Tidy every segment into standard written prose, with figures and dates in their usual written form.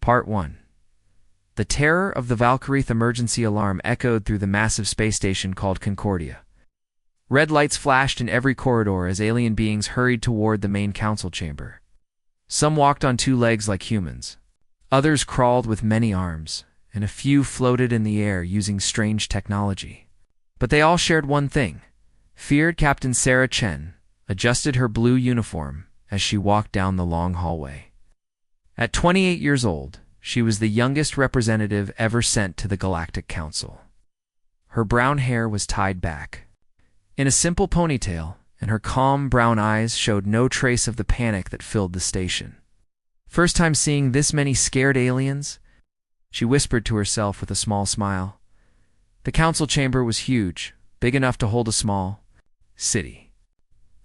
Part 1. The terror of the Valkyrie emergency alarm echoed through the massive space station called Concordia. Red lights flashed in every corridor as alien beings hurried toward the main council chamber. Some walked on two legs like humans. Others crawled with many arms, and a few floated in the air using strange technology. But they all shared one thing: feared Captain Sarah Chen adjusted her blue uniform as she walked down the long hallway. At 28 years old, she was the youngest representative ever sent to the Galactic Council. Her brown hair was tied back in a simple ponytail, and her calm brown eyes showed no trace of the panic that filled the station. First time seeing this many scared aliens, she whispered to herself with a small smile. The council chamber was huge, big enough to hold a small city.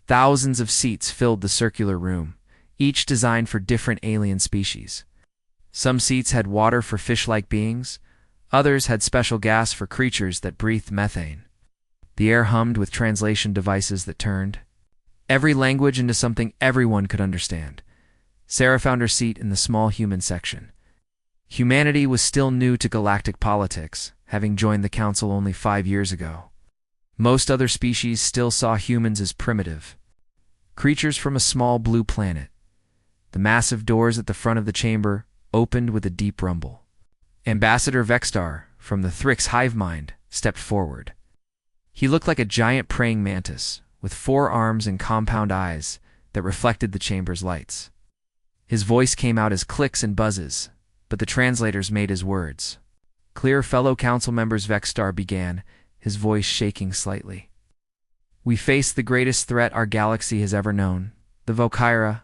Thousands of seats filled the circular room, each designed for different alien species. Some seats had water for fish-like beings, others had special gas for creatures that breathed methane. The air hummed with translation devices that turned every language into something everyone could understand. Sarah found her seat in the small human section. Humanity was still new to galactic politics, having joined the council only 5 years ago. Most other species still saw humans as primitive creatures from a small blue planet. The massive doors at the front of the chamber opened with a deep rumble. Ambassador Vexstar, from the Thrix hive mind, stepped forward. He looked like a giant praying mantis, with 4 arms and compound eyes that reflected the chamber's lights. His voice came out as clicks and buzzes, but the translators made his words clear. Fellow council members, Vexstar began, his voice shaking slightly. We face the greatest threat our galaxy has ever known. The Valkyrie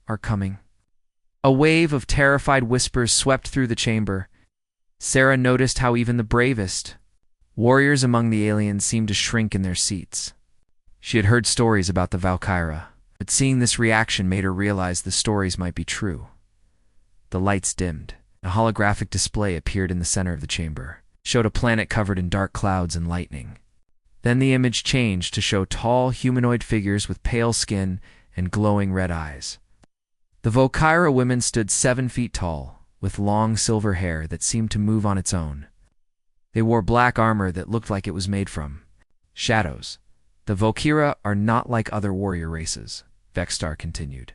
are coming. A wave of terrified whispers swept through the chamber. Sarah noticed how even the bravest warriors among the aliens seemed to shrink in their seats. She had heard stories about the Valkyrie, but seeing this reaction made her realize the stories might be true. The lights dimmed. A holographic display appeared in the center of the chamber, showed a planet covered in dark clouds and lightning. Then the image changed to show tall humanoid figures with pale skin and glowing red eyes. The Valkyrie women stood 7 feet tall, with long silver hair that seemed to move on its own. They wore black armor that looked like it was made from shadows. The Valkyrie are not like other warrior races, Vexstar continued.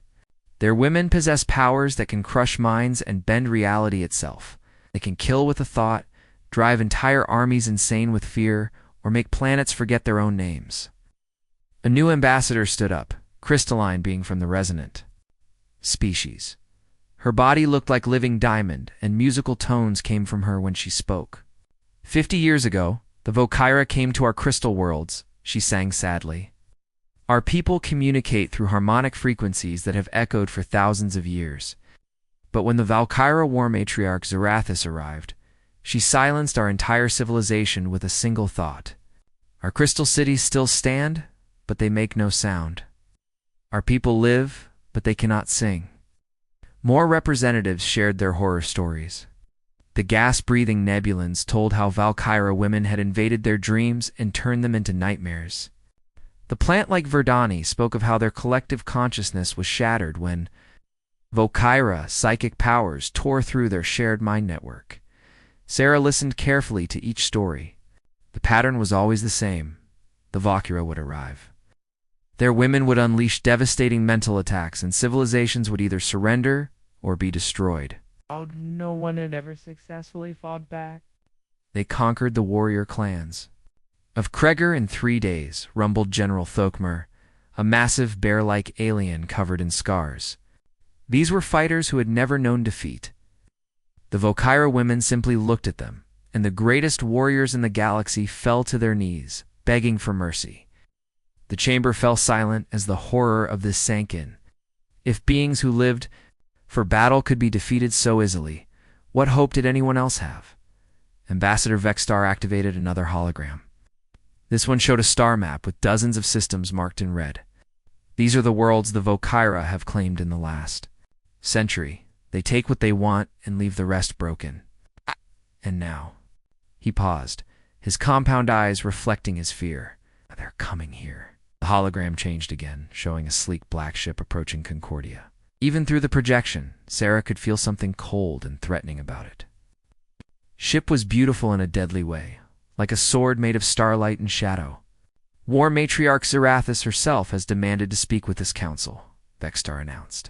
Their women possess powers that can crush minds and bend reality itself. They can kill with a thought, drive entire armies insane with fear, or make planets forget their own names. A new ambassador stood up, Crystalline being from the resonant species. Her body looked like living diamond, and musical tones came from her when she spoke. 50 years ago, the Valkyrie came to our crystal worlds, she sang sadly. Our people communicate through harmonic frequencies that have echoed for thousands of years. But when the Valkyrie war matriarch Zarathis arrived, she silenced our entire civilization with a single thought. Our crystal cities still stand, but they make no sound. Our people live, but they cannot sing. More representatives shared their horror stories. The gas-breathing Nebulans told how Valkyrie women had invaded their dreams and turned them into nightmares. The plant-like Verdani spoke of how their collective consciousness was shattered when Valkyrie psychic powers tore through their shared mind network. Sarah listened carefully to each story. The pattern was always the same. The Valkyrie would arrive. Their women would unleash devastating mental attacks, and civilizations would either surrender or be destroyed. No one had ever successfully fought back. They conquered the warrior clans of Kreger in 3 days, rumbled General Thokmer, a massive bear-like alien covered in scars. These were fighters who had never known defeat. The Valkyrie women simply looked at them, and the greatest warriors in the galaxy fell to their knees, begging for mercy. The chamber fell silent as the horror of this sank in. If beings who lived for battle could be defeated so easily, what hope did anyone else have? Ambassador Vexstar activated another hologram. This one showed a star map with dozens of systems marked in red. These are the worlds the Valkyrie have claimed in the last century. They take what they want and leave the rest broken. And now, he paused, his compound eyes reflecting his fear. They're coming here. The hologram changed again, showing a sleek black ship approaching Concordia. Even through the projection, Sarah could feel something cold and threatening about it. Ship was beautiful in a deadly way, like a sword made of starlight and shadow. War Matriarch Zarathis herself has demanded to speak with this council, Vexstar announced.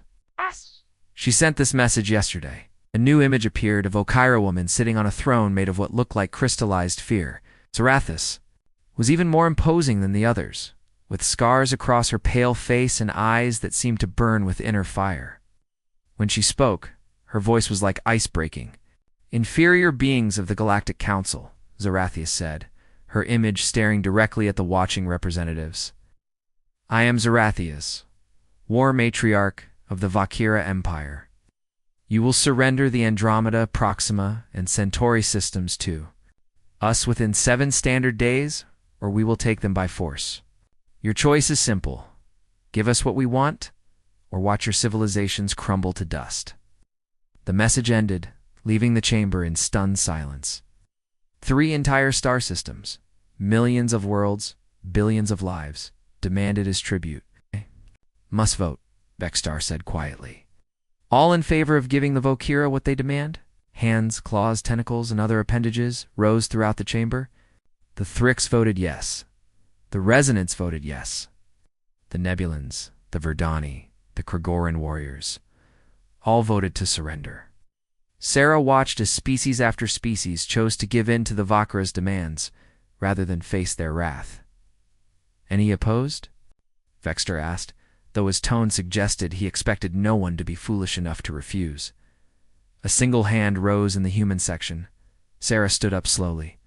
She sent this message yesterday. A new image appeared of Okira woman sitting on a throne made of what looked like crystallized fear. Zarathis was even more imposing than the others, with scars across her pale face and eyes that seemed to burn with inner fire. When she spoke, her voice was like ice breaking. Inferior beings of the Galactic Council, Zarathis said, her image staring directly at the watching representatives. I am Zarathis, War Matriarch of the Valkyria Empire. You will surrender the Andromeda, Proxima, and Centauri systems to us within 7 standard days, or we will take them by force. Your choice is simple. Give us what we want, or watch your civilizations crumble to dust. The message ended, leaving the chamber in stunned silence. 3 entire star systems, millions of worlds, billions of lives, demanded as tribute. Must vote, Vexstar said quietly. All in favor of giving the Valkyria what they demand? Hands, claws, tentacles, and other appendages rose throughout the chamber. The Thrix voted yes. The Resonance voted yes. The Nebulans, the Verdani, the Kragoran warriors, all voted to surrender. Sarah watched as species after species chose to give in to the Valkyria's demands, rather than face their wrath. Any opposed? Vexstar asked, though his tone suggested he expected no one to be foolish enough to refuse. A single hand rose in the human section. Sarah stood up slowly,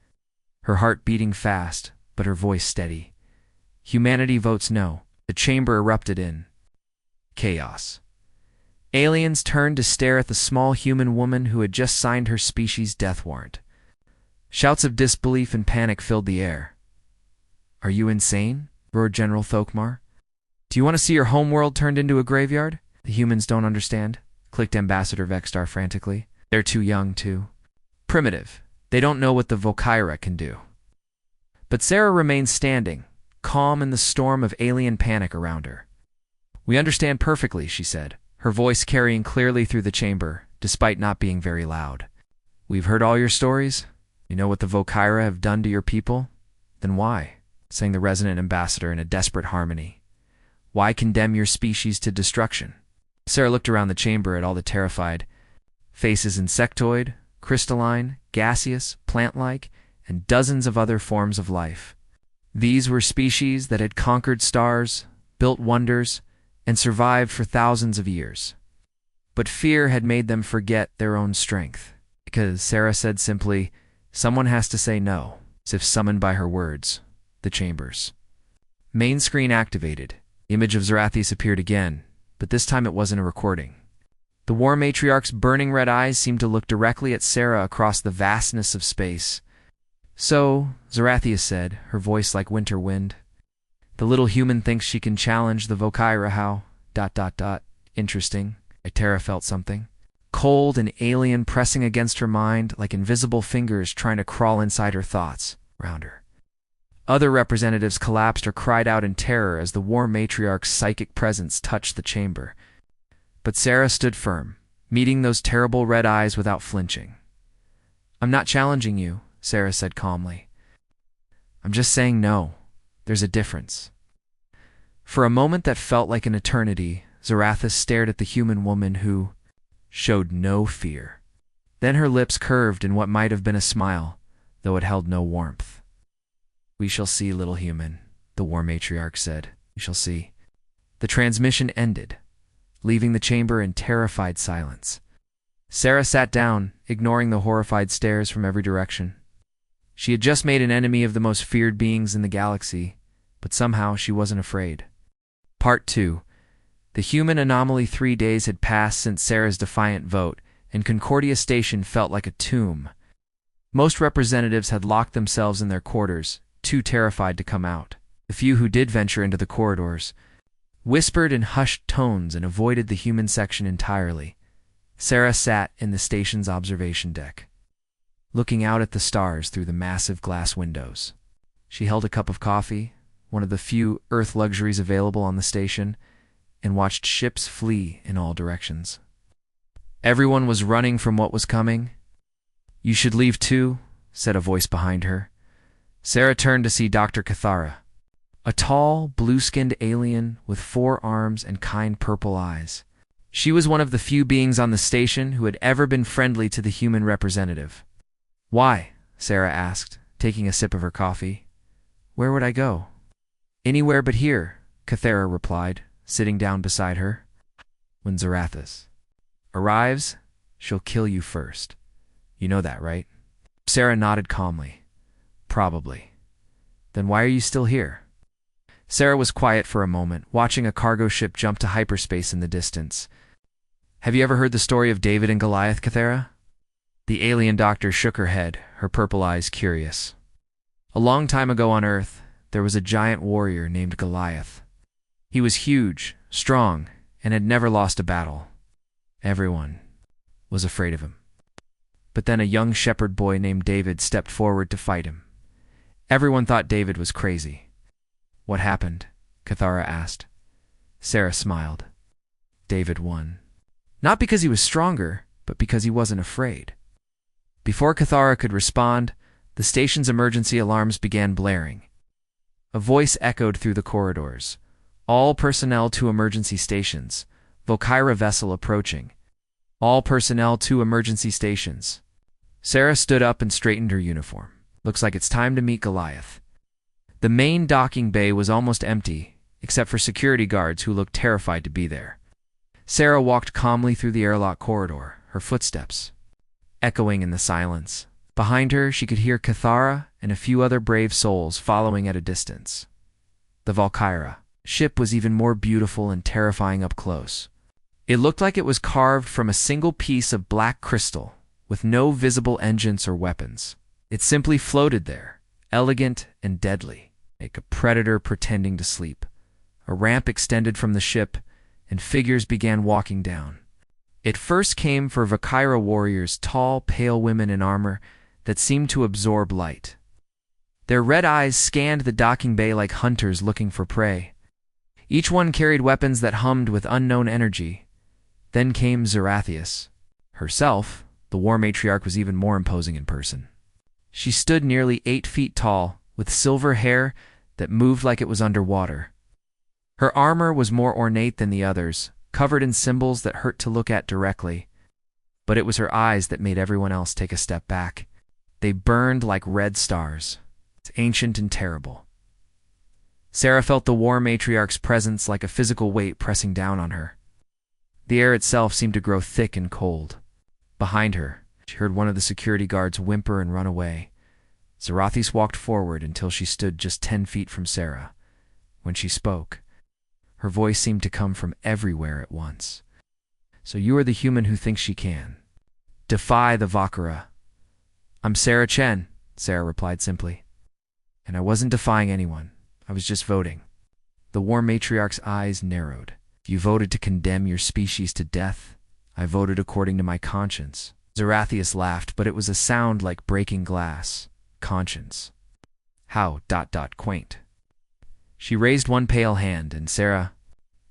her heart beating fast, but her voice steady. Humanity votes no. The chamber erupted in chaos. Aliens turned to stare at the small human woman who had just signed her species' death warrant. Shouts of disbelief and panic filled the air. Are you insane? Roared General Thokmar. Do you want to see your homeworld turned into a graveyard? The humans don't understand, clicked Ambassador Vexstar frantically. They're too young, too primitive. They don't know what the Valkyria can do. But Sarah remained standing, calm in the storm of alien panic around her. We understand perfectly, she said, her voice carrying clearly through the chamber, despite not being very loud. We've heard all your stories. You know what the Valkyria have done to your people? Then why? Sang the resonant ambassador in a desperate harmony. Why condemn your species to destruction? Sarah looked around the chamber at all the terrified faces, insectoid, crystalline, gaseous, plant-like, and dozens of other forms of life. These were species that had conquered stars, built wonders, and survived for thousands of years. But fear had made them forget their own strength. Because Sarah said simply, someone has to say no, as if summoned by her words. The chambers. Main screen activated. The image of Zarathis appeared again, but this time it wasn't a recording. The War Matriarch's burning red eyes seemed to look directly at Sarah across the vastness of space. So, Zarathis said, her voice like winter wind, the little human thinks she can challenge the Valkyria how... ... Interesting. Tara felt something. Cold and alien pressing against her mind like invisible fingers trying to crawl inside her thoughts, around her. Other representatives collapsed or cried out in terror as the War Matriarch's psychic presence touched the chamber. But Sarah stood firm, meeting those terrible red eyes without flinching. I'm not challenging you, Sarah said calmly. I'm just saying no. There's a difference. For a moment that felt like an eternity, Zarathis stared at the human woman who showed no fear. Then her lips curved in what might have been a smile, though it held no warmth. We shall see, little human, the War Matriarch said. We shall see. The transmission ended, leaving the chamber in terrified silence. Sarah sat down, ignoring the horrified stares from every direction. She had just made an enemy of the most feared beings in the galaxy, but somehow she wasn't afraid. Part 2. The human anomaly. 3 days had passed since Sarah's defiant vote, and Concordia Station felt like a tomb. Most representatives had locked themselves in their quarters, too terrified to come out. The few who did venture into the corridors whispered in hushed tones and avoided the human section entirely. Sarah sat in the station's observation deck, looking out at the stars through the massive glass windows. She held a cup of coffee, one of the few Earth luxuries available on the station, and watched ships flee in all directions. Everyone was running from what was coming. "You should leave too," said a voice behind her. Sarah turned to see Dr. Cathara, a tall, blue-skinned alien with 4 arms and kind purple eyes. She was one of the few beings on the station who had ever been friendly to the human representative. "Why?" Sarah asked, taking a sip of her coffee. "Where would I go?" "Anywhere but here," Cathara replied, sitting down beside her. "When Zarathis arrives, she'll kill you first. You know that, right?" Sarah nodded calmly. "Probably. Then why are you still here?" Sarah was quiet for a moment, watching a cargo ship jump to hyperspace in the distance. "Have you ever heard the story of David and Goliath, Cathara?" The alien doctor shook her head, her purple eyes curious. "A long time ago on Earth, there was a giant warrior named Goliath. He was huge, strong, and had never lost a battle. Everyone was afraid of him. But then a young shepherd boy named David stepped forward to fight him. Everyone thought David was crazy." "What happened?" Cathara asked. Sarah smiled. "David won. Not because he was stronger, but because he wasn't afraid." Before Cathara could respond, the station's emergency alarms began blaring. A voice echoed through the corridors. "All personnel to emergency stations. Volkyra vessel approaching. All personnel to emergency stations." Sarah stood up and straightened her uniform. "Looks like it's time to meet Goliath." The main docking bay was almost empty, except for security guards who looked terrified to be there. Sarah walked calmly through the airlock corridor, her footsteps echoing in the silence. Behind her, she could hear Cathara and a few other brave souls following at a distance. The Valkyra ship was even more beautiful and terrifying up close. It looked like it was carved from a single piece of black crystal, with no visible engines or weapons. It simply floated there, elegant and deadly, like a predator pretending to sleep. A ramp extended from the ship, and figures began walking down. It first came for Valkyra warriors, tall, pale women in armor that seemed to absorb light. Their red eyes scanned the docking bay like hunters looking for prey. Each one carried weapons that hummed with unknown energy. Then came Zarathis. Herself, the war matriarch, was even more imposing in person. She stood nearly 8 feet tall, with silver hair that moved like it was underwater. Her armor was more ornate than the others, covered in symbols that hurt to look at directly. But it was her eyes that made everyone else take a step back. They burned like red stars. It's ancient and terrible. Sarah felt the war matriarch's presence like a physical weight pressing down on her. The air itself seemed to grow thick and cold. Behind her, she heard one of the security guards whimper and run away. Zarathis walked forward until she stood just 10 feet from Sarah. When she spoke, her voice seemed to come from everywhere at once. "So you are the human who thinks she can defy the Valkyra." "I'm Sarah Chen," Sarah replied simply. "And I wasn't defying anyone. I was just voting." The war matriarch's eyes narrowed. "You voted to condemn your species to death. I voted according to my conscience." Zarathis laughed, but it was a sound like breaking glass. Conscience. How ... quaint. She raised one pale hand, and Sarah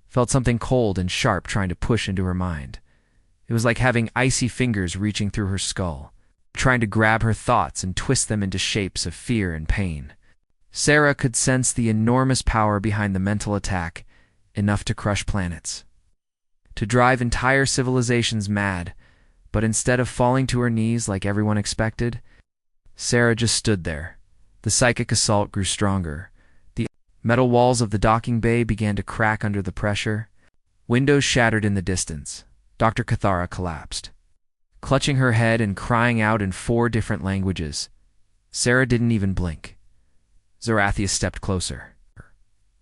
felt something cold and sharp trying to push into her mind. It was like having icy fingers reaching through her skull, trying to grab her thoughts and twist them into shapes of fear and pain. Sarah could sense the enormous power behind the mental attack, enough to crush planets, to drive entire civilizations mad. But instead of falling to her knees like everyone expected, Sarah just stood there. The psychic assault grew stronger. The metal walls of the docking bay began to crack under the pressure. Windows shattered in the distance. Dr. Cathara collapsed, clutching her head and crying out in 4 different languages. Sarah didn't even blink. Zarathis stepped closer,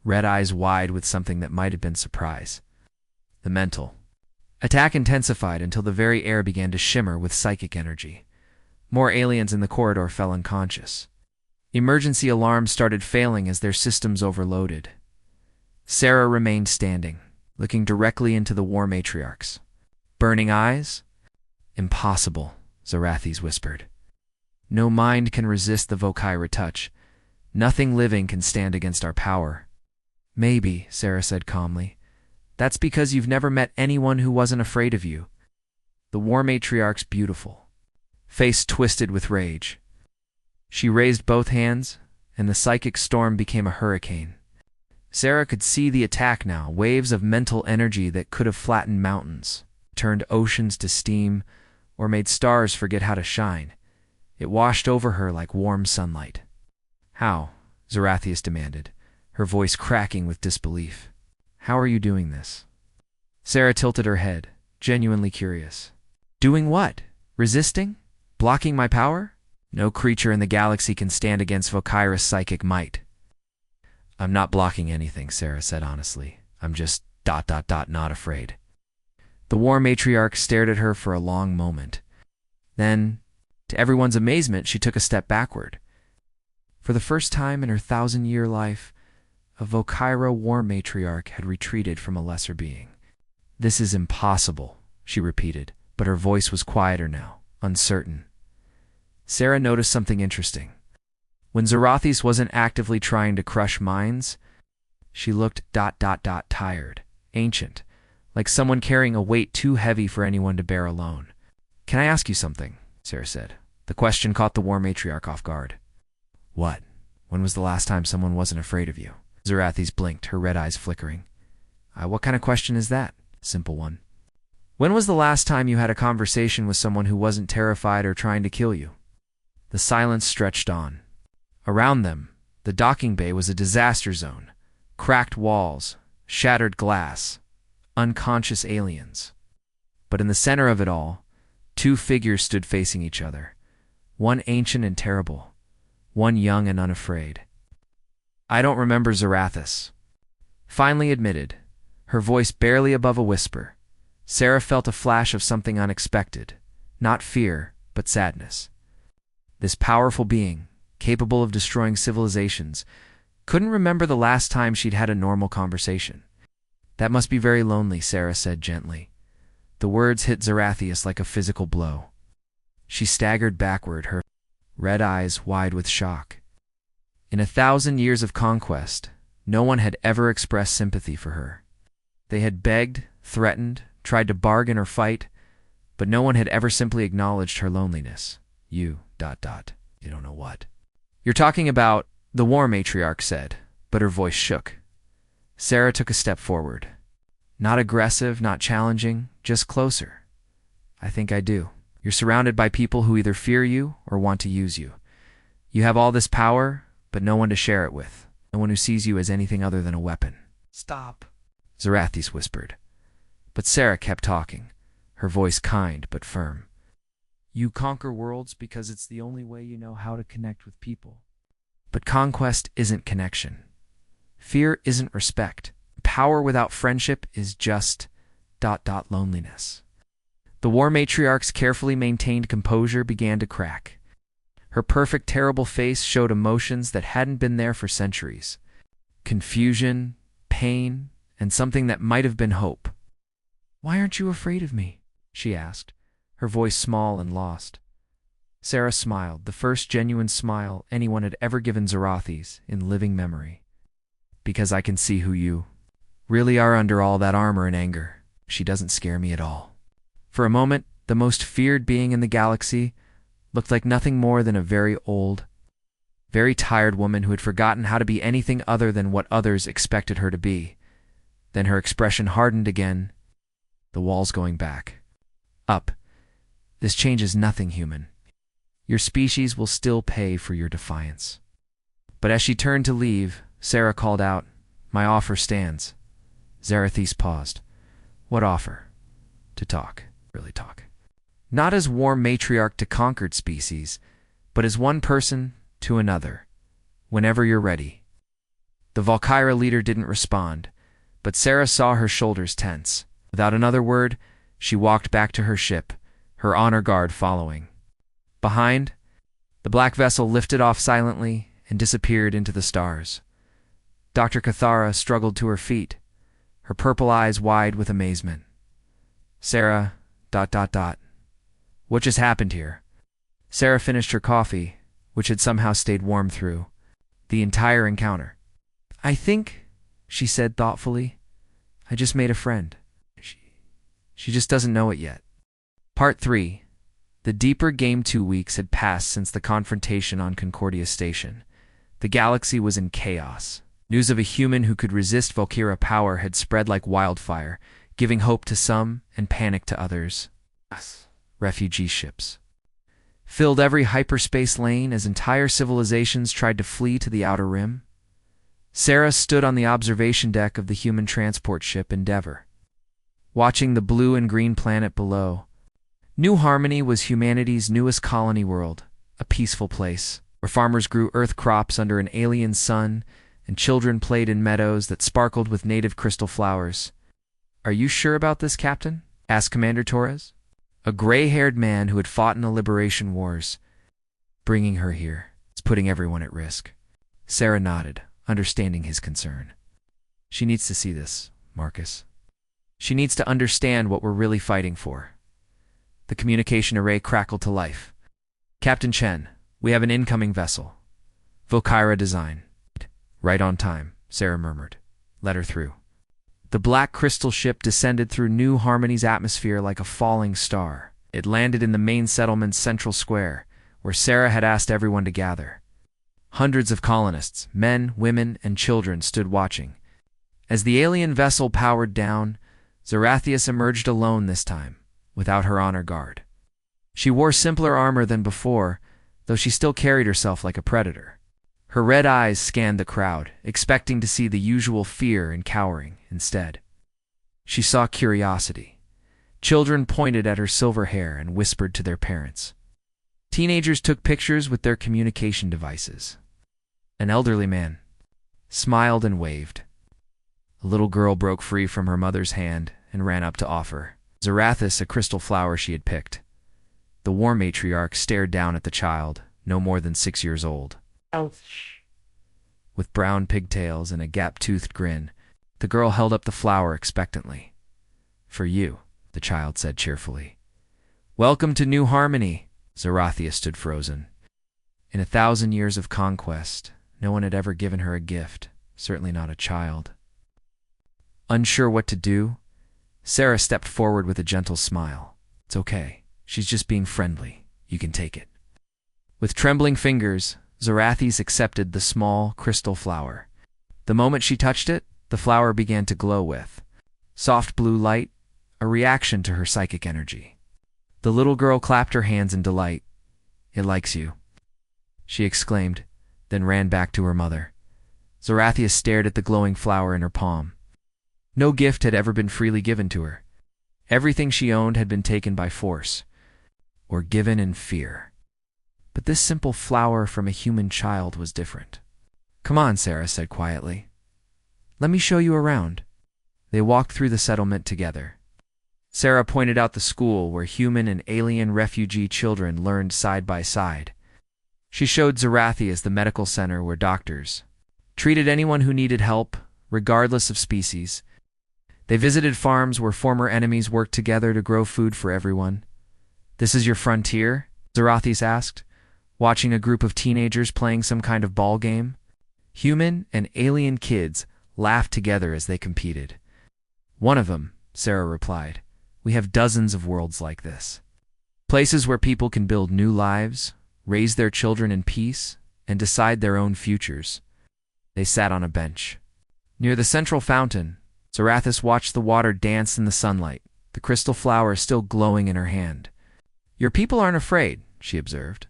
red eyes wide with something that might have been surprise. The mental attack intensified until the very air began to shimmer with psychic energy. More aliens in the corridor fell unconscious. Emergency alarms started failing as their systems overloaded. Sarah remained standing, looking directly into the war matriarchs. Burning eyes? "Impossible," Zarathis whispered. "No mind can resist the Valkyra touch. Nothing living can stand against our power." "Maybe," Sarah said calmly, That's because you've never met anyone who wasn't afraid of you. The war matriarch's beautiful face twisted with rage. She raised both hands, and the psychic storm became a hurricane. Sarah could see the attack now, waves of mental energy that could have flattened mountains, turned oceans to steam, or made stars forget how to shine. It washed over her like warm sunlight. How? Zarathius demanded, her voice cracking with disbelief. How are you doing this? Sarah tilted her head, genuinely curious. Doing what? Resisting? Blocking my power? No creature in the galaxy can stand against Volkyra's psychic might. I'm not blocking anything, Sarah said honestly. I'm just ... not afraid. The war matriarch stared at her for a long moment. Then, to everyone's amazement, she took a step backward. For the first time in her 1,000-year life, a Volkyra war matriarch had retreated from a lesser being. This is impossible, she repeated, but her voice was quieter now, uncertain. Sarah noticed something interesting. When Zarathius wasn't actively trying to crush minds, she looked ... tired, ancient, like someone carrying a weight too heavy for anyone to bear alone. Can I ask you something? Sarah said. The question caught the war matriarch off guard. What? When was the last time someone wasn't afraid of you? Zarathius blinked, her red eyes flickering. What kind of question is that? Simple one. When was the last time you had a conversation with someone who wasn't terrified or trying to kill you? The silence stretched on. Around them, the docking bay was a disaster zone. Cracked walls, shattered glass, unconscious aliens. But in the center of it all, two figures stood facing each other. One ancient and terrible, one young and unafraid. I don't remember, Zarathius finally admitted, her voice barely above a whisper. Sarah felt a flash of something unexpected, not fear, but sadness. This powerful being, capable of destroying civilizations, couldn't remember the last time she'd had a normal conversation. That must be very lonely, Sarah said gently. The words hit Zarathius like a physical blow. She staggered backward, her red eyes wide with shock. In 1,000 years of conquest, no one had ever expressed sympathy for her. They had begged, threatened, tried to bargain or fight, but no one had ever simply acknowledged her loneliness. You ... you don't know what. You're talking about, the war matriarch said, but her voice shook. Sarah took a step forward. Not aggressive, not challenging, just closer. I think I do. You're surrounded by people who either fear you or want to use you. You have all this power, but no one to share it with. No one who sees you as anything other than a weapon. Stop, Zarathius whispered. But Sarah kept talking, her voice kind but firm. You conquer worlds because it's the only way you know how to connect with people. But conquest isn't connection. Fear isn't respect. Power without friendship is just ... loneliness. The war matriarch's carefully maintained composure began to crack. Her perfect, terrible face showed emotions that hadn't been there for centuries. Confusion, pain, and something that might have been hope. Why aren't you afraid of me? She asked, her voice small and lost. Sarah smiled, the first genuine smile anyone had ever given Zarathius in living memory. Because I can see who you really are under all that armor and anger. She doesn't scare me at all. For a moment, the most feared being in the galaxy looked like nothing more than a very old, very tired woman who had forgotten how to be anything other than what others expected her to be. Then her expression hardened again, the walls going back. Up. This changes nothing, human. Your species will still pay for your defiance. But as she turned to leave, Sarah called out, My offer stands. Zarathius paused. What offer? To talk. Really talk. Not as war matriarch to conquered species, but as one person to another. Whenever you're ready. The Volkyra leader didn't respond, but Sarah saw her shoulders tense. Without another word, she walked back to her ship, her honor guard following. Behind, the black vessel lifted off silently and disappeared into the stars. Dr. Cathara struggled to her feet, her purple eyes wide with amazement. Sarah... What just happened here? Sarah finished her coffee, which had somehow stayed warm through the entire encounter. I think, she said thoughtfully, I just made a friend. She just doesn't know it yet. Part 3. The deeper game. 2 weeks had passed since the confrontation on Concordia Station. The galaxy was in chaos. News of a human who could resist Valkyria power had spread like wildfire, giving hope to some and panic to others. Refugee ships filled every hyperspace lane as entire civilizations tried to flee to the Outer Rim. Sarah stood on the observation deck of the human transport ship Endeavor, watching the blue and green planet below. New Harmony was humanity's newest colony world, a peaceful place where farmers grew earth crops under an alien sun and children played in meadows that sparkled with native crystal flowers. "Are you sure about this, Captain?" asked Commander Torres, a gray-haired man who had fought in the liberation wars. "Bringing her here is putting everyone at risk." Sarah nodded, understanding his concern. "She needs to see this, Marcus. She needs to understand what we're really fighting for." The communication array crackled to life. "Captain Chen, we have an incoming vessel. Valkyria design." "Right on time," Sarah murmured. "Let her through." The black crystal ship descended through New Harmony's atmosphere like a falling star. It landed in the main settlement's central square, where Sarah had asked everyone to gather. Hundreds of colonists, men, women, and children, stood watching. As the alien vessel powered down, Zarathius emerged alone this time, without her honor guard. She wore simpler armor than before, though she still carried herself like a predator. Her red eyes scanned the crowd, expecting to see the usual fear and cowering. Instead, she saw curiosity. Children pointed at her silver hair and whispered to their parents. Teenagers took pictures with their communication devices. An elderly man smiled and waved. A little girl broke free from her mother's hand and ran up to offer Zarathis a crystal flower she had picked. The war matriarch stared down at the child, no more than 6 years old. Ouch. With brown pigtails and a gap-toothed grin, the girl held up the flower expectantly. "For you," the child said cheerfully. "Welcome to New Harmony." Zarathia stood frozen. In 1,000 years of conquest, no one had ever given her a gift, certainly not a child. Unsure what to do, Sarah stepped forward with a gentle smile. "It's okay. She's just being friendly. You can take it." With trembling fingers, Zarathis accepted the small crystal flower. The moment she touched it, the flower began to glow with soft blue light, a reaction to her psychic energy. The little girl clapped her hands in delight. "It likes you," she exclaimed, then ran back to her mother. Zarathia stared at the glowing flower in her palm. No gift had ever been freely given to her. Everything she owned had been taken by force, or given in fear. But this simple flower from a human child was different. "Come on," Sarah said quietly. "Let me show you around." They walked through the settlement together. Sarah pointed out the school where human and alien refugee children learned side by side. She showed Zarathias the medical center where doctors treated anyone who needed help, regardless of species. They visited farms where former enemies worked together to grow food for everyone. "This is your frontier?" Zarathis asked, watching a group of teenagers playing some kind of ball game. Human and alien kids laughed together as they competed. "One of them," Sarah replied. "We have dozens of worlds like this. Places where people can build new lives, raise their children in peace, and decide their own futures." They sat on a bench. Near the central fountain, Zarathis watched the water dance in the sunlight, the crystal flower still glowing in her hand. "Your people aren't afraid," she observed.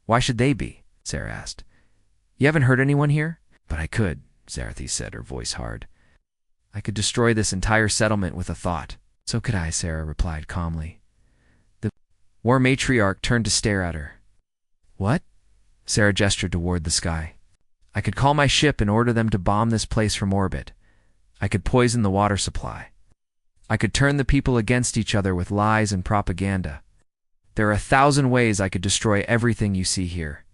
"Why should they be?" Sarah asked. "You haven't hurt anyone here?" "But I could," Zarathis said, her voice hard. "I could destroy this entire settlement with a thought." "So could I," Sarah replied calmly. The war matriarch turned to stare at her. "What?" Sarah gestured toward the sky. "I could call my ship and order them to bomb this place from orbit. I could poison the water supply. I could turn the people against each other with lies and propaganda. There are 1,000 ways I could destroy everything you see here."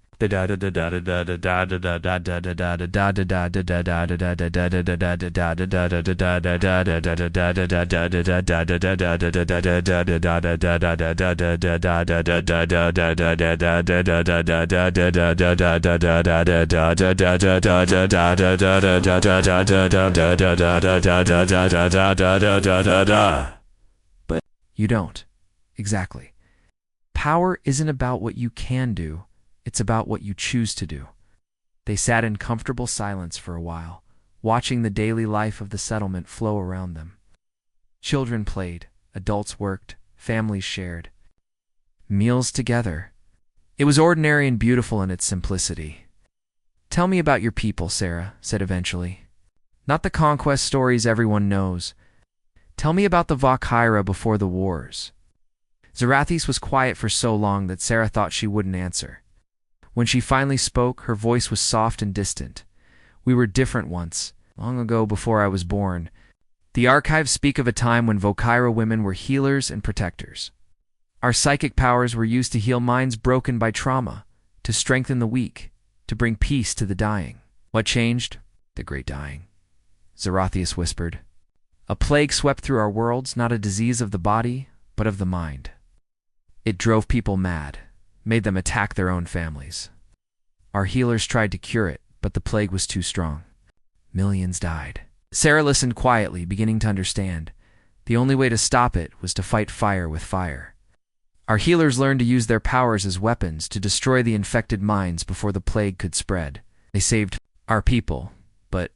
But you don't. Exactly. Power isn't about what you can do, it's about what you choose to do. They sat in comfortable silence for a while, watching the daily life of the settlement flow around them. Children played, adults worked, families shared. Meals together. It was ordinary and beautiful in its simplicity. "Tell me about your people," Sarah said eventually. "Not the conquest stories everyone knows. Tell me about the Valkyra before the wars." Zarathis was quiet for so long that Sarah thought she wouldn't answer. When she finally spoke, her voice was soft and distant. "We were different once, long ago before I was born. The archives speak of a time when Valkyra women were healers and protectors. Our psychic powers were used to heal minds broken by trauma, to strengthen the weak, to bring peace to the dying." "What changed?" "The great dying," Zarathis whispered. "A plague swept through our worlds, not a disease of the body, but of the mind. It drove people mad, made them attack their own families. Our healers tried to cure it, but the plague was too strong. Millions died." Sarah listened quietly, beginning to understand. The only way to stop it was to fight fire with fire. Our healers learned to use their powers as weapons to destroy the infected minds before the plague could spread. They saved our people, but...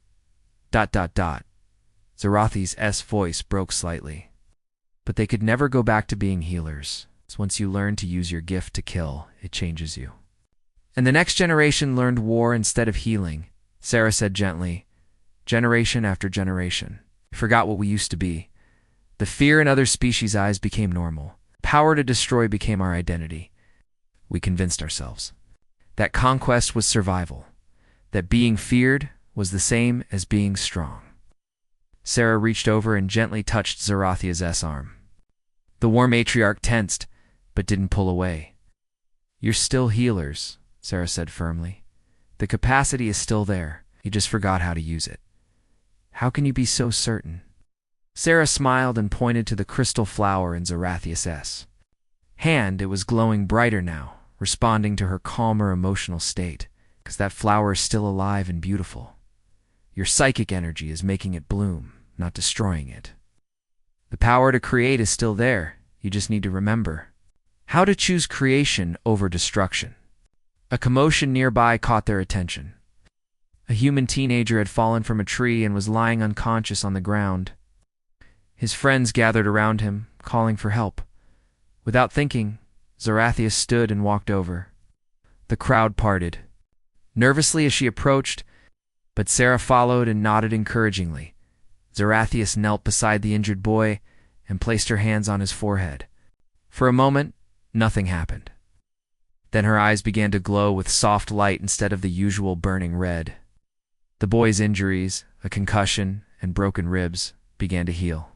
Zarathi's voice broke slightly. "But they could never go back to being healers. Once you learn to use your gift to kill, it changes you." "And the next generation learned war instead of healing," Sarah said gently. "Generation after generation. We forgot what we used to be. The fear in other species' eyes became normal. Power to destroy became our identity. We convinced ourselves that conquest was survival, that being feared was the same as being strong." Sarah reached over and gently touched Zarathia's arm. The war matriarch tensed, but didn't pull away. "You're still healers," Sarah said firmly. "The capacity is still there. You just forgot how to use it." "How can you be so certain?" Sarah smiled and pointed to the crystal flower in Zarathia's hand. It was glowing brighter now, responding to her calmer emotional state, because that flower is still alive and beautiful. Your psychic energy is making it bloom, not destroying it. The power to create is still there. You just need to remember how to choose creation over destruction. A commotion nearby caught their attention. A human teenager had fallen from a tree and was lying unconscious on the ground. His friends gathered around him, calling for help. Without thinking, Zarathia stood and walked over. The crowd parted, nervously as she approached, but Sarah followed and nodded encouragingly. Zarathia knelt beside the injured boy and placed her hands on his forehead. For a moment, nothing happened. Then her eyes began to glow with soft light instead of the usual burning red. The boy's injuries, a concussion and broken ribs, began to heal.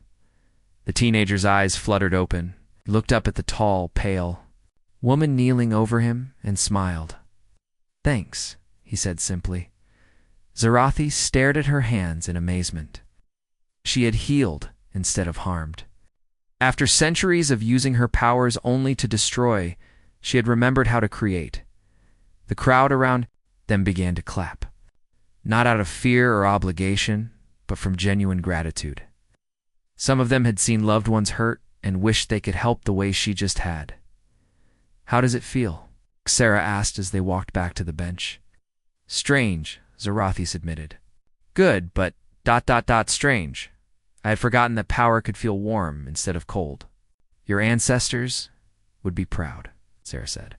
The teenager's eyes fluttered open. He looked up at the tall, pale woman kneeling over him and smiled. "Thanks," he said simply. Zarathi stared at her hands in amazement. She had healed instead of harmed. After centuries of using her powers only to destroy, she had remembered how to create. The crowd around them began to clap, not out of fear or obligation, but from genuine gratitude. Some of them had seen loved ones hurt and wished they could help the way she just had. "How does it feel?" Sarah asked as they walked back to the bench. "Strange," Zarathis admitted. "Good, but ... strange. I had forgotten that power could feel warm instead of cold." "Your ancestors would be proud," Sarah said.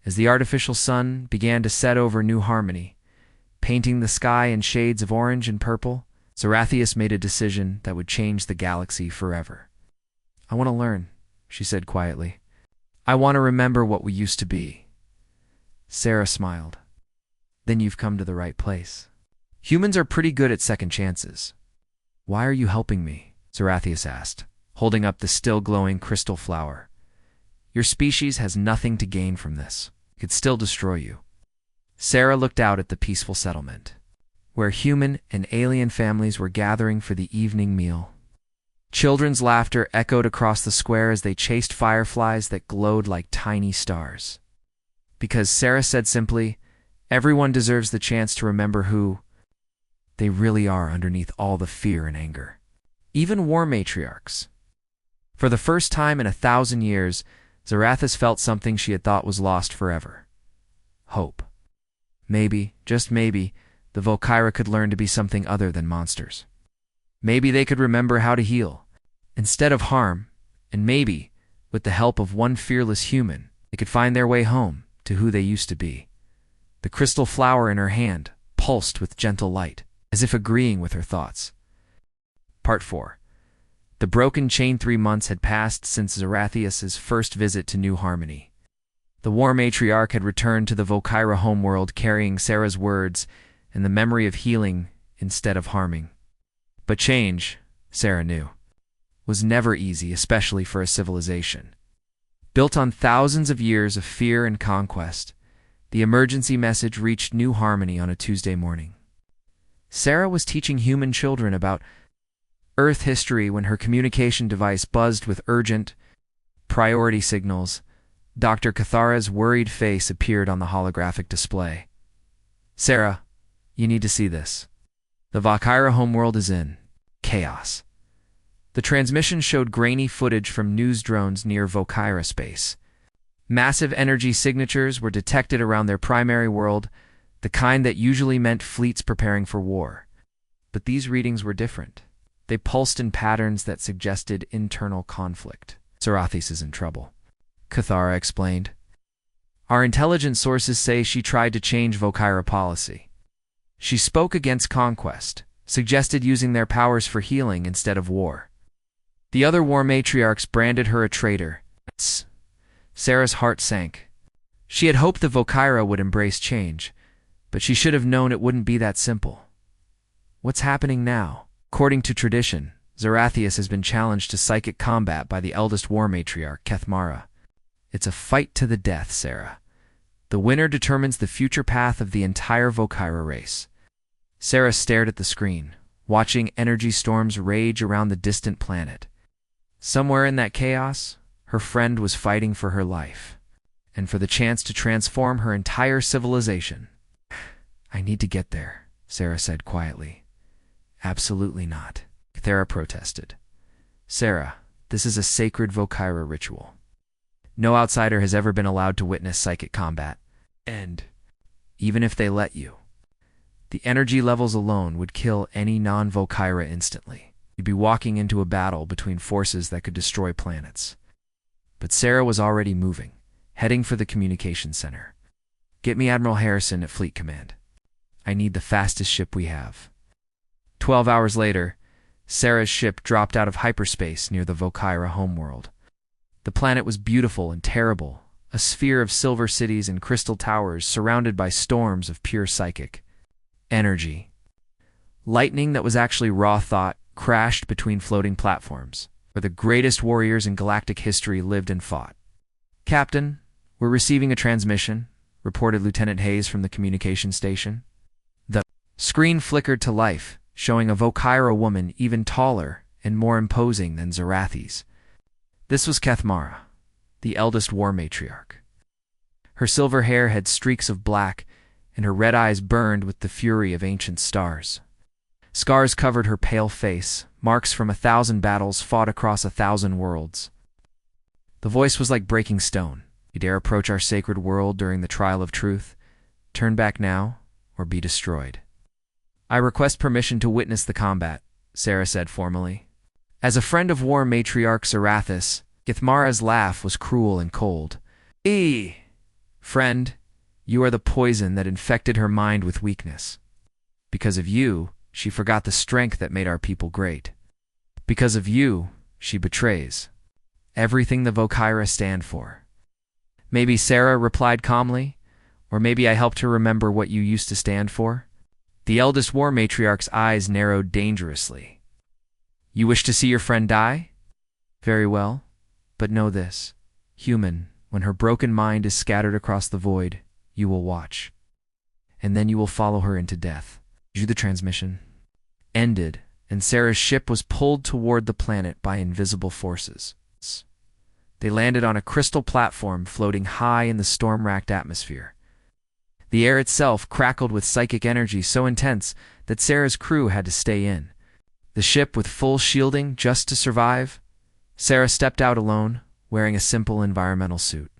As the artificial sun began to set over New Harmony, painting the sky in shades of orange and purple, Zarathis made a decision that would change the galaxy forever. "I want to learn," she said quietly. "I want to remember what we used to be." Sarah smiled. "Then you've come to the right place. Humans are pretty good at second chances." "Why are you helping me?" Zarathis asked, holding up the still glowing crystal flower. "Your species has nothing to gain from this. It could still destroy you." Sarah looked out at the peaceful settlement, where human and alien families were gathering for the evening meal. Children's laughter echoed across the square as they chased fireflies that glowed like tiny stars. Because Sarah said simply, everyone deserves the chance to remember who they really are underneath all the fear and anger. Even war matriarchs. For the first time in 1,000 years, Zarathis felt something she had thought was lost forever. Hope. Maybe, just maybe, the Volkyra could learn to be something other than monsters. Maybe they could remember how to heal, instead of harm, and maybe, with the help of one fearless human, they could find their way home to who they used to be. The crystal flower in her hand pulsed with gentle light, as if agreeing with her thoughts. Part 4. The broken chain. 3 months had passed since Zarathius's first visit to New Harmony. The war matriarch had returned to the Volkyra homeworld carrying Sarah's words and the memory of healing instead of harming. But change, Sarah knew, was never easy, especially for a civilization built on thousands of years of fear and conquest. The emergency message reached New Harmony on a Tuesday morning. Sarah was teaching human children about Earth history when her communication device buzzed with urgent priority signals. Dr. Cathara's worried face appeared on the holographic display. Sarah, you need to see this. The Volkyra homeworld is in chaos. The transmission showed grainy footage from news drones near Volkyra space. Massive energy signatures were detected around their primary world, the kind that usually meant fleets preparing for war. But these readings were different. They pulsed in patterns that suggested internal conflict. Zarathis is in trouble, Cathara explained. Our intelligence sources say she tried to change Volkyra policy. She spoke against conquest, suggested using their powers for healing instead of war. The other war matriarchs branded her a traitor. Sarah's heart sank. She had hoped the Volkyra would embrace change, but she should have known it wouldn't be that simple. What's happening now? According to tradition, Zarathius has been challenged to psychic combat by the eldest war matriarch, Kethmara. It's a fight to the death, Sarah. The winner determines the future path of the entire Volkyra race. Sarah stared at the screen, watching energy storms rage around the distant planet. Somewhere in that chaos, her friend was fighting for her life, and for the chance to transform her entire civilization. I need to get there, Sarah said quietly. Absolutely not, Cathara protested. Sarah, this is a sacred Volkyra ritual. No outsider has ever been allowed to witness psychic combat. And even if they let you, the energy levels alone would kill any non-Volkyra instantly. You'd be walking into a battle between forces that could destroy planets. But Sarah was already moving, heading for the communication center. Get me Admiral Harrison at Fleet Command. I need the fastest ship we have. 12 hours later, Sarah's ship dropped out of hyperspace near the Volkyra homeworld. The planet was beautiful and terrible, a sphere of silver cities and crystal towers surrounded by storms of pure psychic energy. Lightning that was actually raw thought crashed between floating platforms, where the greatest warriors in galactic history lived and fought. Captain, we're receiving a transmission, reported Lieutenant Hayes from the communication station. The screen flickered to life, showing a Volkyra woman even taller and more imposing than Zarathis. This was Kethmara, the eldest war matriarch. Her silver hair had streaks of black, and her red eyes burned with the fury of ancient stars. Scars covered her pale face, marks from 1,000 battles fought across 1,000 worlds. The voice was like breaking stone. You dare approach our sacred world during the trial of truth? Turn back now, or be destroyed. I request permission to witness the combat, Sarah said formally. As a friend of war matriarch Zarathis, Kethmara's laugh was cruel and cold. Friend, you are the poison that infected her mind with weakness. Because of you, she forgot the strength that made our people great. Because of you, she betrays everything the Volkyra stand for. Maybe Sarah replied calmly, or maybe I helped her remember what you used to stand for. The eldest war matriarch's eyes narrowed dangerously. You wish to see your friend die? Very well, but know this. Human, when her broken mind is scattered across the void, you will watch. and then you will follow her into death. The transmission ended, and Sarah's ship was pulled toward the planet by invisible forces. They landed on a crystal platform floating high in the storm-racked atmosphere. The air itself crackled with psychic energy so intense that Sarah's crew had to stay in. The ship with full shielding just to survive, Sarah stepped out alone, wearing a simple environmental suit.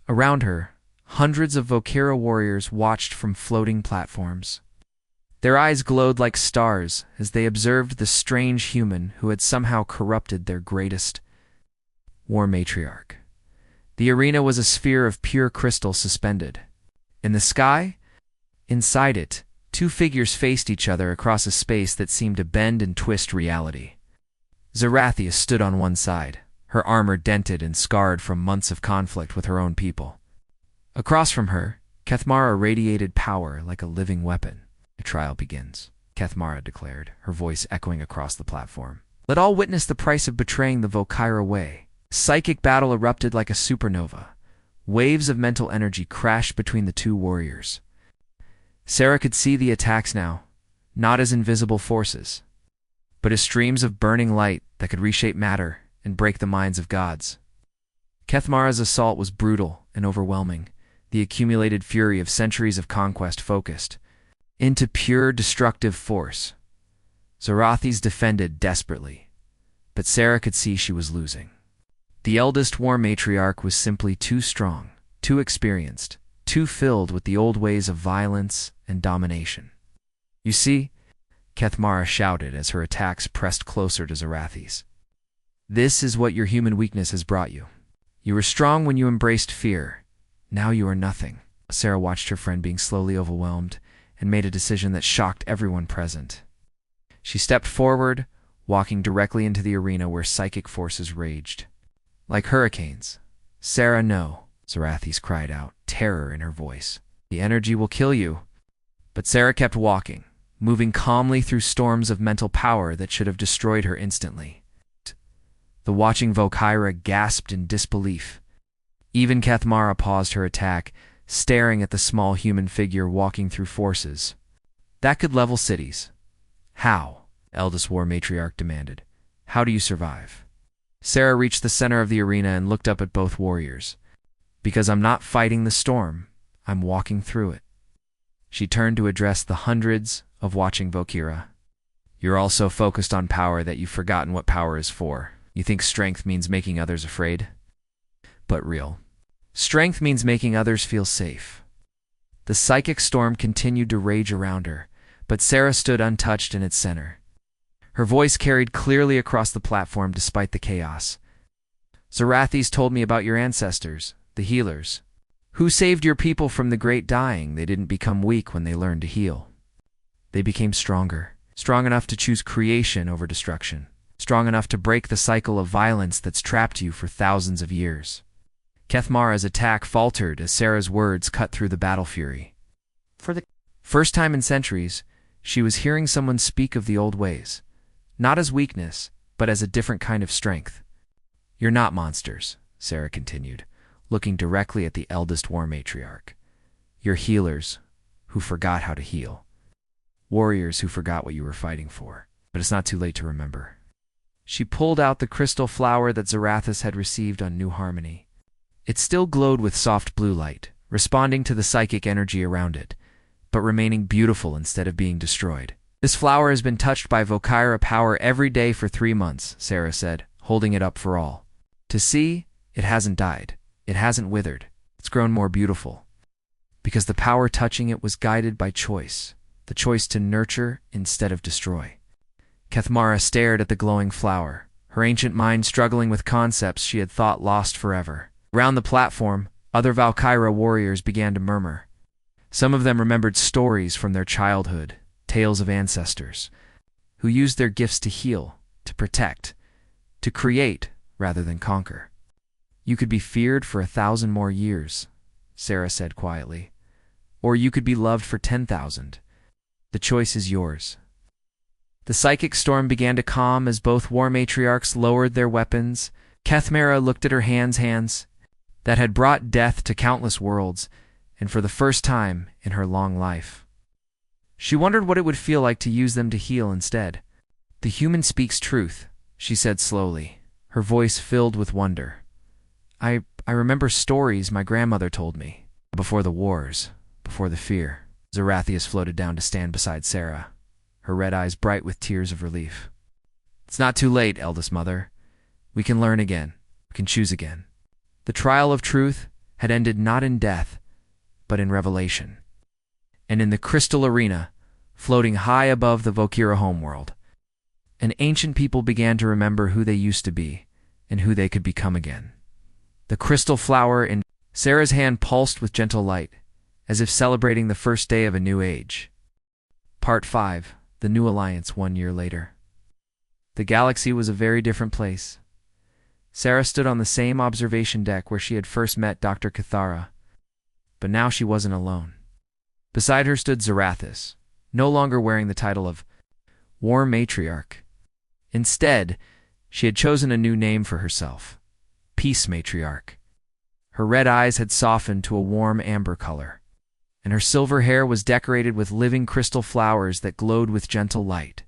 Around her, hundreds of Vokira warriors watched from floating platforms. Their eyes glowed like stars as they observed the strange human who had somehow corrupted their greatest war matriarch. The arena was a sphere of pure crystal suspended. In the sky, inside it, two figures faced each other across a space that seemed to bend and twist reality. Zarathia stood on one side, her armor dented and scarred from months of conflict with her own people. Across from her, Kethmara radiated power like a living weapon. The trial begins, Kethmara declared, her voice echoing across the platform. Let all witness the price of betraying the Vokira way. Psychic battle erupted like a supernova. Waves of mental energy crashed between the two warriors. Sarah could see the attacks now, not as invisible forces, but as streams of burning light that could reshape matter and break the minds of gods. Kethmara's assault was brutal and overwhelming, the accumulated fury of centuries of conquest focused into pure destructive force. Zarathi's defended desperately, but Sarah could see she was losing. The eldest war matriarch was simply too strong, too experienced, too filled with the old ways of violence and domination. You see, Kethmara shouted as her attacks pressed closer to Zarathi's. This is what your human weakness has brought you. You were strong when you embraced fear. Now you are nothing. Sarah watched her friend being slowly overwhelmed and made a decision that shocked everyone present. She stepped forward, walking directly into the arena where psychic forces raged. Like hurricanes. Sarah, no, Zarathis cried out, terror in her voice. The energy will kill you. But Sarah kept walking, moving calmly through storms of mental power that should have destroyed her instantly. The watching Vokira gasped in disbelief. Even Kethmara paused her attack, staring at the small human figure walking through forces that could level cities. How? Eldest war matriarch demanded. How do you survive? Sarah reached the center of the arena and looked up at both warriors. Because I'm not fighting the storm, I'm walking through it. She turned to address the hundreds of watching Vokira. You're all so focused on power that you've forgotten what power is for. You think strength means making others afraid? But real. Strength means making others feel safe. The psychic storm continued to rage around her, but Sarah stood untouched in its center. Her voice carried clearly across the platform despite the chaos. Zarathis told me about your ancestors, the healers. Who saved your people from the great dying? They didn't become weak when they learned to heal. They became stronger, strong enough to choose creation over destruction, strong enough to break the cycle of violence that's trapped you for thousands of years. Kethmara's attack faltered as Sarah's words cut through the battle fury. For the first time in centuries, she was hearing someone speak of the old ways, not as weakness, but as a different kind of strength. You're not monsters, Sarah continued, looking directly at the eldest war matriarch. You're healers who forgot how to heal. Warriors who forgot what you were fighting for. But it's not too late to remember. She pulled out the crystal flower that Zarathis had received on New Harmony. It still glowed with soft blue light, responding to the psychic energy around it, but remaining beautiful instead of being destroyed. This flower has been touched by Vokira power every day for 3 months, Sarah said, holding it up for all to see. It hasn't died. It hasn't withered. It's grown more beautiful. Because the power touching it was guided by choice, the choice to nurture instead of destroy. Kethmara stared at the glowing flower, her ancient mind struggling with concepts she had thought lost forever. Around the platform, other Valkyra warriors began to murmur. Some of them remembered stories from their childhood, tales of ancestors, who used their gifts to heal, to protect, to create rather than conquer. You could be feared for 1,000 more years, Sarah said quietly, or you could be loved for 10,000. The choice is yours. The psychic storm began to calm as both war matriarchs lowered their weapons. Kethmara looked at her hands that had brought death to countless worlds, and for the first time in her long life. She wondered what it would feel like to use them to heal instead. "The human speaks truth," she said slowly, her voice filled with wonder. I remember stories my grandmother told me. Before the wars, before the fear." Zarathias floated down to stand beside Sarah, her red eyes bright with tears of relief. "It's not too late, eldest mother. We can learn again. We can choose again." The trial of truth had ended not in death, but in revelation. And in the crystal arena, floating high above the Vokira homeworld, an ancient people began to remember who they used to be and who they could become again. The crystal flower in Sarah's hand pulsed with gentle light, as if celebrating the first day of a new age. Part 5. The New Alliance 1 year later. The galaxy was a very different place. Sarah stood on the same observation deck where she had first met Dr. Cathara, but now she wasn't alone. Beside her stood Zarathis, no longer wearing the title of War Matriarch. Instead, she had chosen a new name for herself, Peace Matriarch. Her red eyes had softened to a warm amber color, and her silver hair was decorated with living crystal flowers that glowed with gentle light.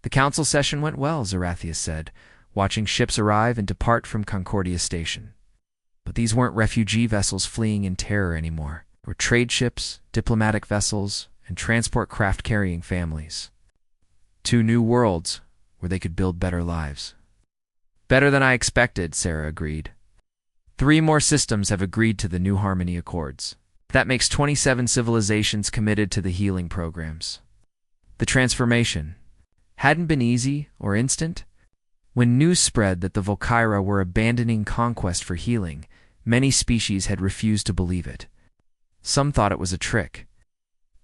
"The council session went well," Zarathias said, watching ships arrive and depart from Concordia Station. But these weren't refugee vessels fleeing in terror anymore. They were trade ships, diplomatic vessels, and transport craft carrying families. 2 new worlds where they could build better lives. "Better than I expected," Sarah agreed. 3 more systems have agreed to the New Harmony Accords. That makes 27 civilizations committed to the healing programs. The transformation hadn't been easy or instant. When news spread that the Volkyra were abandoning conquest for healing, many species had refused to believe it. Some thought it was a trick.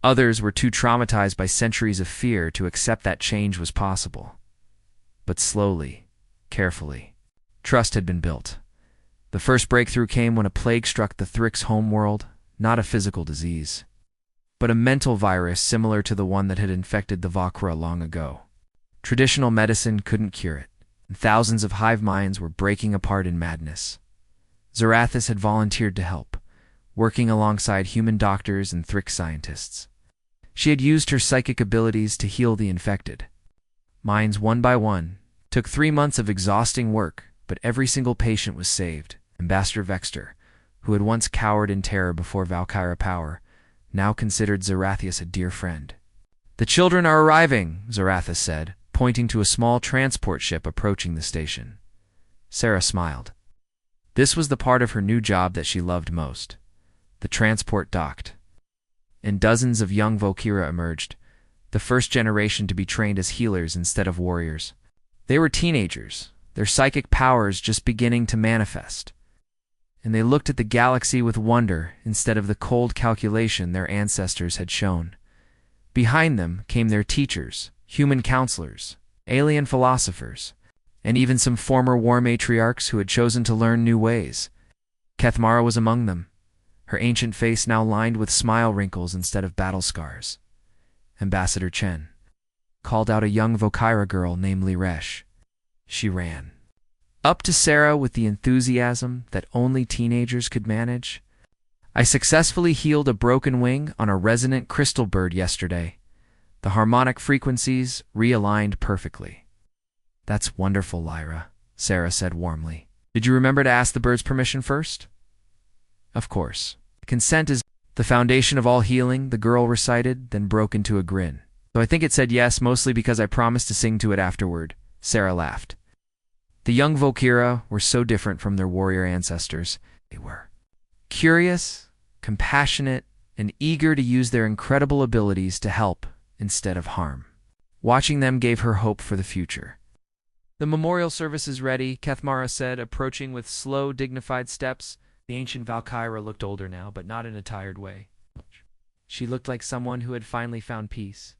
Others were too traumatized by centuries of fear to accept that change was possible. But slowly, carefully, trust had been built. The first breakthrough came when a plague struck the Thrix homeworld, not a physical disease, but a mental virus similar to the one that had infected the Vokra long ago. Traditional medicine couldn't cure it, and thousands of hive minds were breaking apart in madness. Zarathis had volunteered to help, working alongside human doctors and Thrix scientists. She had used her psychic abilities to heal the infected. Minds one by one. Took 3 months of exhausting work, but every single patient was saved. Ambassador Vexter, who had once cowered in terror before Valkyra power, now considered Zarathias a dear friend. "The children are arriving," Zarathis said, pointing to a small transport ship approaching the station. Sarah smiled. This was the part of her new job that she loved most. The transport docked, and dozens of young Volkyra emerged, the first generation to be trained as healers instead of warriors. They were teenagers, their psychic powers just beginning to manifest, and they looked at the galaxy with wonder instead of the cold calculation their ancestors had shown. Behind them came their teachers, human counselors, alien philosophers, and even some former war matriarchs who had chosen to learn new ways. Kethmara was among them, her ancient face now lined with smile wrinkles instead of battle scars. Ambassador Chen called out a young Volkyra girl named Liresh. She ran up to Sarah with the enthusiasm that only teenagers could manage. "I successfully healed a broken wing on a resonant crystal bird yesterday. The harmonic frequencies realigned perfectly." "That's wonderful, Lyra," Sarah said warmly. "Did you remember to ask the bird's permission first?" "Of course. Consent is the foundation of all healing," the girl recited, then broke into a grin. "So I think it said yes, mostly because I promised to sing to it afterward," Sarah laughed. The young Volkyra were so different from their warrior ancestors. They were curious, compassionate, and eager to use their incredible abilities to help instead of harm. Watching them gave her hope for the future. "The memorial service is ready," Kethmara said, approaching with slow, dignified steps. The ancient Valkyra looked older now, but not in a tired way. She looked like someone who had finally found peace.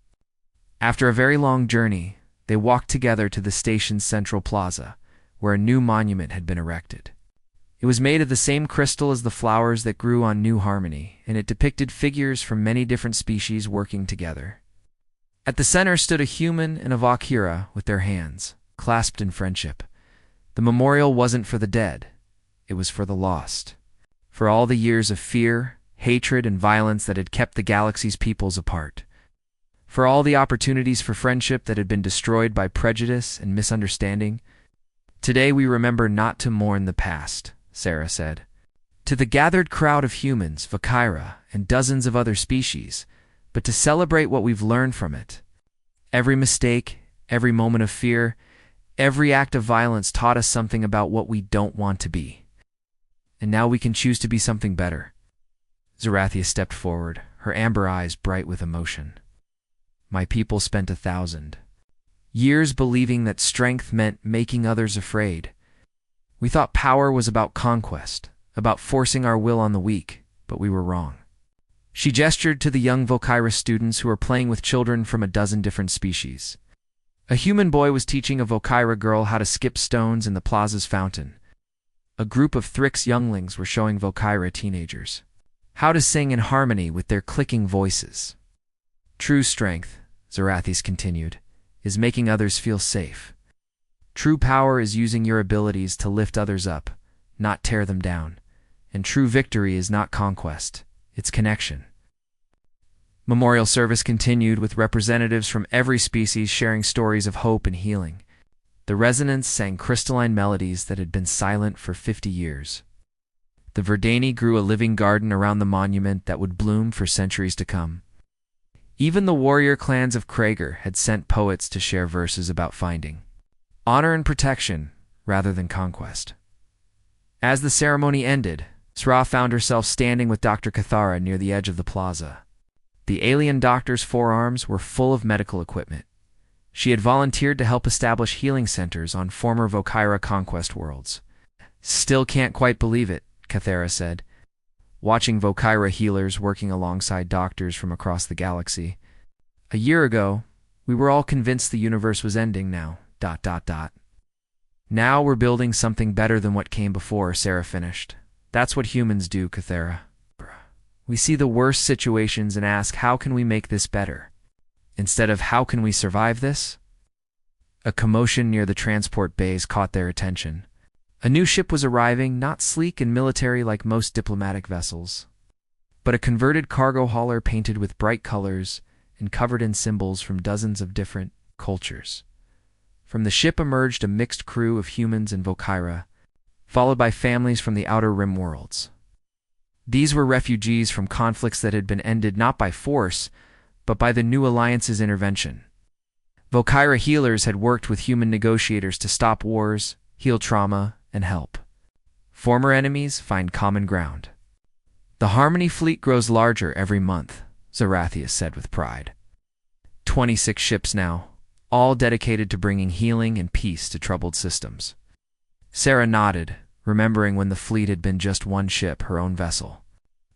After a very long journey, they walked together to the station's central plaza, where a new monument had been erected. It was made of the same crystal as the flowers that grew on New Harmony, and it depicted figures from many different species working together. At the center stood a human and a Valkyra with their hands clasped in friendship. The memorial wasn't for the dead. It was for the lost. For all the years of fear, hatred, and violence that had kept the galaxy's peoples apart. For all the opportunities for friendship that had been destroyed by prejudice and misunderstanding. Today we remember not to mourn the past, Sarah said. To the gathered crowd of humans, Valkyra, and dozens of other species, but to celebrate what we've learned from it. Every mistake, every moment of fear, every act of violence taught us something about what we don't want to be. And now we can choose to be something better. Zarathia stepped forward, her amber eyes bright with emotion. My people spent 1,000 years believing that strength meant making others afraid. We thought power was about conquest, about forcing our will on the weak, but we were wrong. She gestured to the young Valkyra students who were playing with children from a dozen different species. A human boy was teaching a Valkyra girl how to skip stones in the plaza's fountain. A group of Thrix younglings were showing Valkyra teenagers how to sing in harmony with their clicking voices. True strength, Zarathis continued, is making others feel safe. True power is using your abilities to lift others up, not tear them down. And true victory is not conquest, it's connection. Memorial service continued with representatives from every species sharing stories of hope and healing. The resonance sang crystalline melodies that had been silent for 50 years. The Verdani grew a living garden around the monument that would bloom for centuries to come. Even the warrior clans of Krager had sent poets to share verses about finding honor and protection rather than conquest. As the ceremony ended, Sra found herself standing with Dr. Cathara near the edge of the plaza. The alien doctor's forearms were full of medical equipment. She had volunteered to help establish healing centers on former Valkyra conquest worlds. Still can't quite believe it, Cathara said, watching Valkyra healers working alongside doctors from across the galaxy. A year ago, we were all convinced the universe was ending now, ... Now we're building something better than what came before, Sarah finished. That's what humans do, Cathara. We see the worst situations and ask, how can we make this better? Instead of, how can we survive this? A commotion near the transport bays caught their attention. A new ship was arriving, not sleek and military like most diplomatic vessels, but a converted cargo hauler painted with bright colors and covered in symbols from dozens of different cultures. From the ship emerged a mixed crew of humans and Valkyra, followed by families from the Outer Rim worlds. These were refugees from conflicts that had been ended not by force, but by the new alliance's intervention. Valkyra healers had worked with human negotiators to stop wars, heal trauma, and help former enemies find common ground. The Harmony fleet grows larger every month, Zarathia said with pride. 26 ships now, all dedicated to bringing healing and peace to troubled systems. Sarah nodded, remembering when the fleet had been just one ship, her own vessel,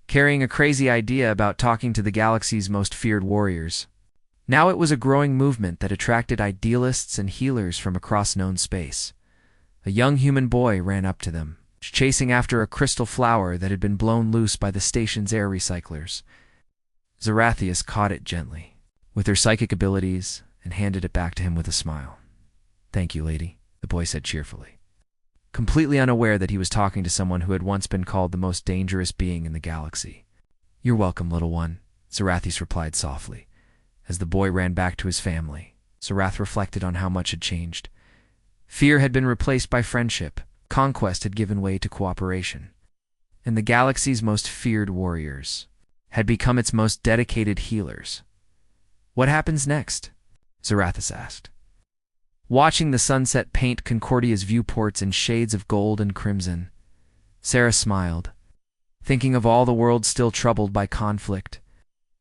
carrying a crazy idea about talking to the galaxy's most feared warriors. Now it was a growing movement that attracted idealists and healers from across known space. A young human boy ran up to them, chasing after a crystal flower that had been blown loose by the station's air recyclers. Zarathias caught it gently, with her psychic abilities, and handed it back to him with a smile. "Thank you, lady," the boy said cheerfully, completely unaware that he was talking to someone who had once been called the most dangerous being in the galaxy. "You're welcome, little one," Zarathis replied softly. As the boy ran back to his family, Zarath reflected on how much had changed. Fear had been replaced by friendship, conquest had given way to cooperation, and the galaxy's most feared warriors had become its most dedicated healers. "What happens next?" Zarathis asked, watching the sunset paint Concordia's viewports in shades of gold and crimson. Sarah smiled, thinking of all the worlds still troubled by conflict,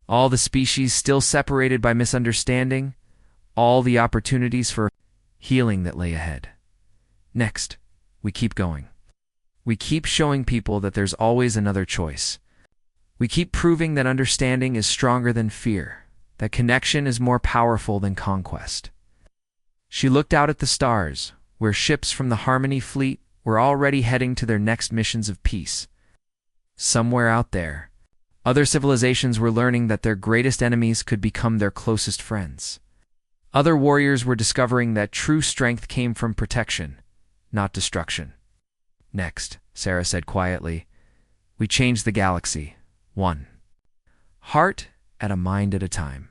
all the species still separated by misunderstanding, all the opportunities for healing that lay ahead. Next, we keep going. We keep showing people that there's always another choice. We keep proving that understanding is stronger than fear, that connection is more powerful than conquest. She looked out at the stars, where ships from the Harmony fleet were already heading to their next missions of peace. Somewhere out there, other civilizations were learning that their greatest enemies could become their closest friends. Other warriors were discovering that true strength came from protection, not destruction. "Next," Sarah said quietly, "we change the galaxy, 1. Heart at a mind at a time.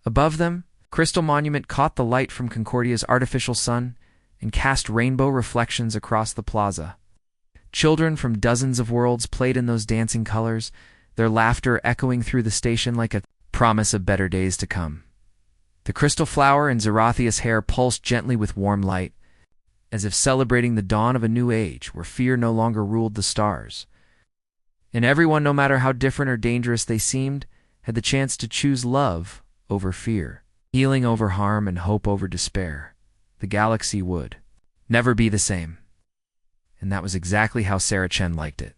Above them, Crystal Monument caught the light from Concordia's artificial sun and cast rainbow reflections across the plaza. Children from dozens of worlds played in those dancing colors, their laughter echoing through the station like a promise of better days to come. The crystal flower in Zerathia's hair pulsed gently with warm light, as if celebrating the dawn of a new age where fear no longer ruled the stars. And everyone, no matter how different or dangerous they seemed, had the chance to choose love over fear, healing over harm, and hope over despair. The galaxy would never be the same. And that was exactly how Sarah Chen liked it.